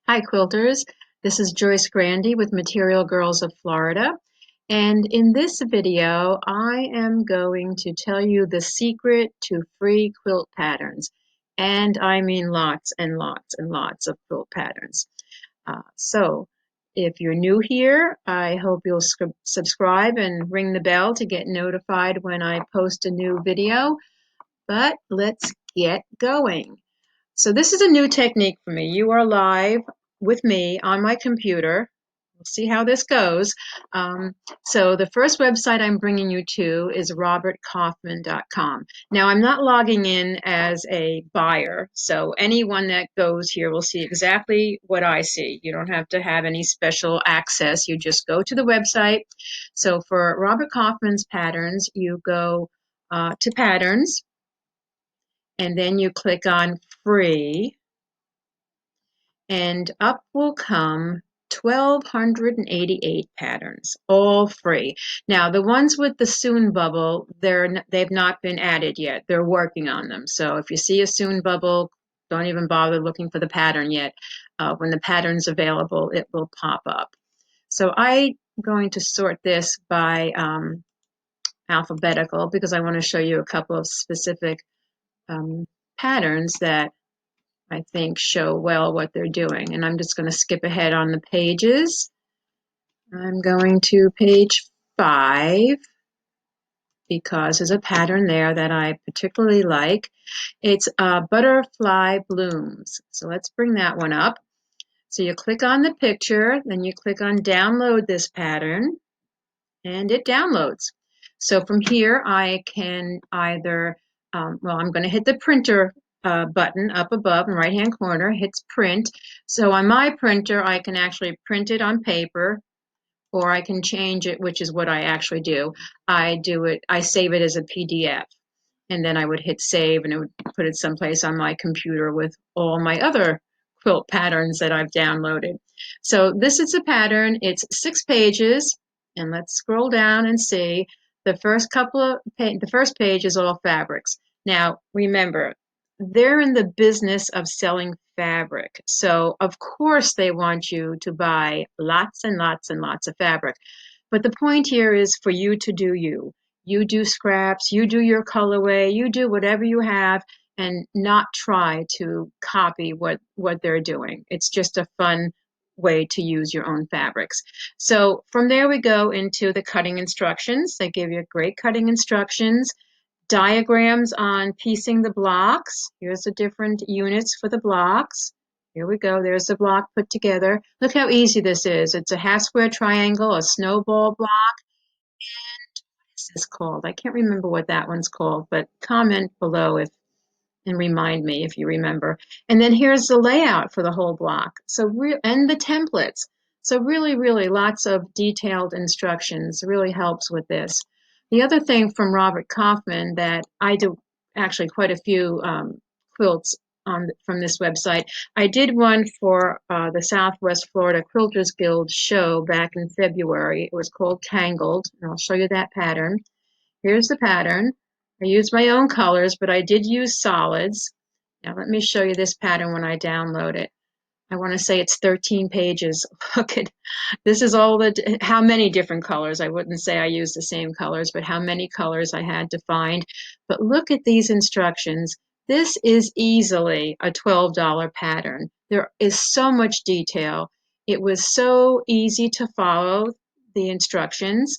Hi quilters, this is Joyce Grandy with Material Girls of Florida, and in this video I am going to tell you the secret to free quilt patterns, and I mean lots and lots and lots of quilt patterns. So if you're new here, I hope you'll subscribe and ring the bell to get notified when I post a new video, but let's get going. So this is a new technique for me. You are live with me on my computer. We'll see how this goes. So the first website I'm bringing you to is robertkaufman.com. Now I'm not logging in as a buyer, so anyone that goes here will see exactly what I see. You don't have to have any special access. You just go to the website. So for Robert Kaufman's patterns, you go to patterns, and then you click on free, and up will come 1,288 patterns, all free. Now the ones with the soon bubble, they've not been added yet. They're working on them. So if you see a soon bubble, don't even bother looking for the pattern yet. When the pattern's available, it will pop up. So I'm going to sort this by alphabetical because I want to show you a couple of specific patterns that I think show well what they're doing. And I'm just going to skip ahead on the pages. I'm going to page 5 because there's a pattern there that I particularly like. It's butterfly blooms. So let's bring that one up. So you click on the picture, then you click on download this pattern, and it downloads. So from here I can either, I'm going to hit the printer button up above in the right hand corner, hits print. So on my printer I can actually print it on paper, or I can change it, which is what I actually do. I save it as a PDF, and then I would hit save and it would put it someplace on my computer with all my other quilt patterns that I've downloaded. So this is a pattern. It's 6 pages, and let's scroll down and see the first page is all fabrics. Now remember, they're in the business of selling fabric, so of course they want you to buy lots and lots and lots of fabric. But the point here is for you to do you. You do scraps, you do your colorway, you do whatever you have, and not try to copy what they're doing. It's just a fun way to use your own fabrics. So from there we go into the cutting instructions. They give you great cutting instructions, diagrams on piecing the blocks. Here's the different units for the blocks. Here we go. There's the block put together. Look how easy this is. It's a half square triangle, a snowball block, and what is this called? I can't remember what that one's called, but comment below and remind me if you remember. And then here's the layout for the whole block. And the templates. So really, really lots of detailed instructions. Really helps with this. The other thing from Robert Kaufman that I do actually quite a few quilts from this website. I did one for the Southwest Florida Quilters Guild show back in February. It was called Tangled, and I'll show you that pattern. Here's the pattern. I used my own colors, but I did use solids. Now let me show you this pattern when I download it. I want to say it's 13 pages. Look at this is how many different colors. I wouldn't say I used the same colors, but how many colors I had to find. But look at these instructions. This is easily a $12 pattern. There is so much detail. It was so easy to follow the instructions.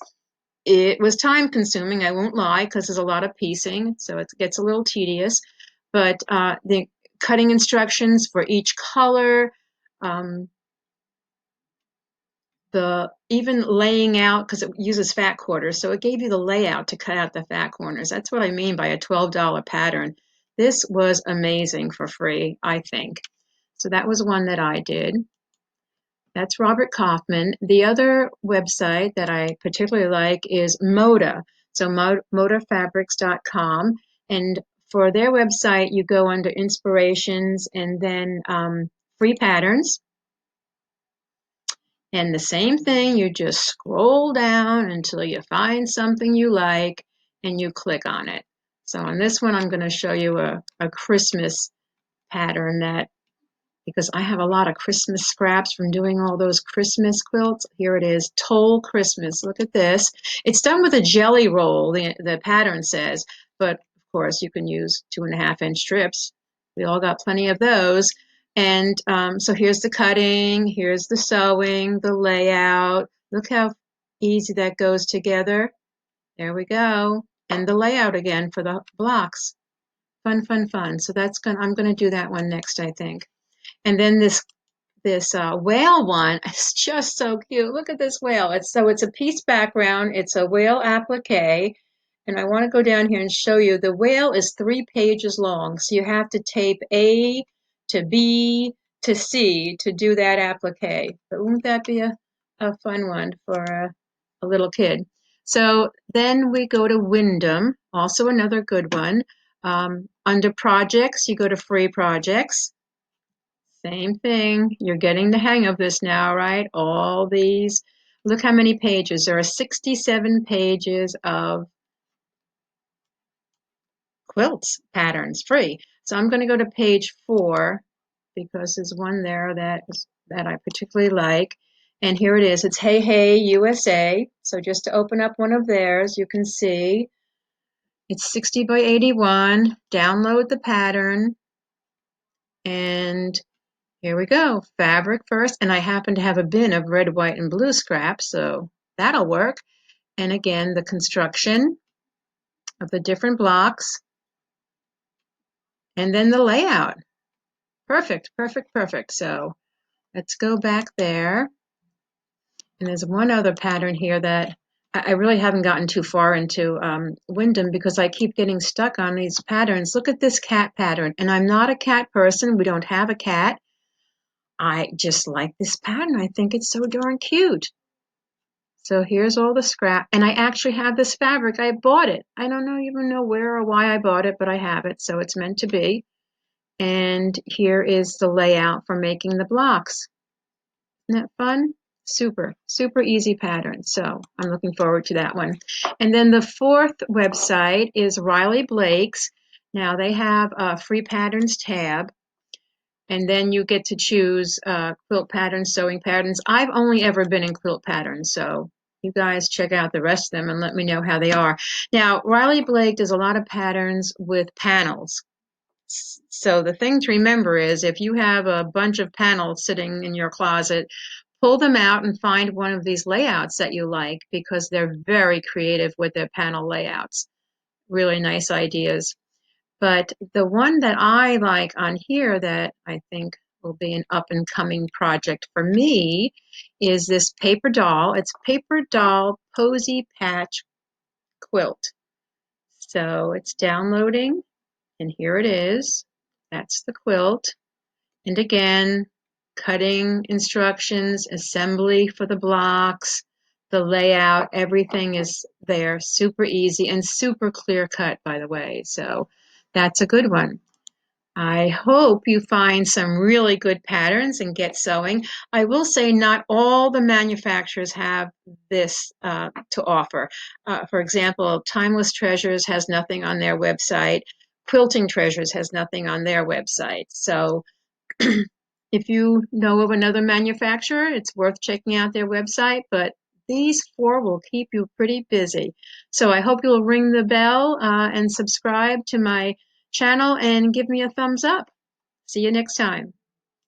It was time consuming, I won't lie, because there's a lot of piecing, so it gets a little tedious. But the cutting instructions for each color, the even laying out, because it uses fat quarters, so it gave you the layout to cut out the fat corners. That's what I mean by a $12 pattern. This was amazing for free, I think. So that was one that I did. That's Robert Kaufman. The other website that I particularly like is Moda. So modafabrics.com. And for their website, you go under inspirations and then free patterns. And the same thing, you just scroll down until you find something you like and you click on it. So on this one, I'm going to show you a Christmas pattern that because I have a lot of Christmas scraps from doing all those Christmas quilts. Here it is, Toll Christmas. Look at this. It's done with a jelly roll, the pattern says, but of course you can use 2.5-inch strips. We all got plenty of those. And so here's the cutting, here's the sewing, the layout. Look how easy that goes together. There we go. And the layout again for the blocks. Fun, fun, fun. So I'm gonna do that one next, I think. And then this whale one is just so cute. Look at this whale. It's a piece background. It's a whale applique. And I want to go down here and show you the whale is 3 pages long. So you have to tape A to B to C to do that applique. But won't that be a fun one for a little kid? So then we go to Windom, also another good one. Under projects, you go to free projects. Same thing. You're getting the hang of this now, right? All these. Look how many pages. There are 67 pages of quilts patterns free. So I'm going to go to page 4 because there's one there that I particularly like. And here it is. It's Hey Hey USA. So just to open up one of theirs, you can see it's 60 by 81. Download the pattern. And here we go. Fabric first. And I happen to have a bin of red, white, and blue scraps, so that'll work. And again, the construction of the different blocks. And then the layout. Perfect, perfect, perfect. So let's go back there. And there's one other pattern here that I really haven't gotten too far into Windom because I keep getting stuck on these patterns. Look at this cat pattern. And I'm not a cat person. We don't have a cat. I just like this pattern. I think it's so darn cute. So here's all the scrap. And I actually have this fabric. I bought it. I don't even know where or why I bought it, but I have it. So it's meant to be. And here is the layout for making the blocks. Isn't that fun? Super, super easy pattern. So I'm looking forward to that one. And then the fourth website is Riley Blake's. Now they have a free patterns tab. And then you get to choose quilt patterns, sewing patterns. I've only ever been in quilt patterns, so you guys check out the rest of them and let me know how they are. Now, Riley Blake does a lot of patterns with panels. So the thing to remember is if you have a bunch of panels sitting in your closet, pull them out and find one of these layouts that you like because they're very creative with their panel layouts. Really nice ideas. But the one that I like on here that I think will be an up-and-coming project for me is this paper doll. It's Paper Doll Posy Patch Quilt. So it's downloading, and here it is. That's the quilt. And again, cutting instructions, assembly for the blocks, the layout, everything is there. Super easy and super clear cut, by the way. So that's a good one. I hope you find some really good patterns and get sewing. I will say not all the manufacturers have this to offer. For example, Timeless Treasures has nothing on their website. Quilting Treasures has nothing on their website. So if you know of another manufacturer, it's worth checking out their website, but these 4 will keep you pretty busy. So I hope you'll ring the bell and subscribe to my channel and give me a thumbs up. See you next time.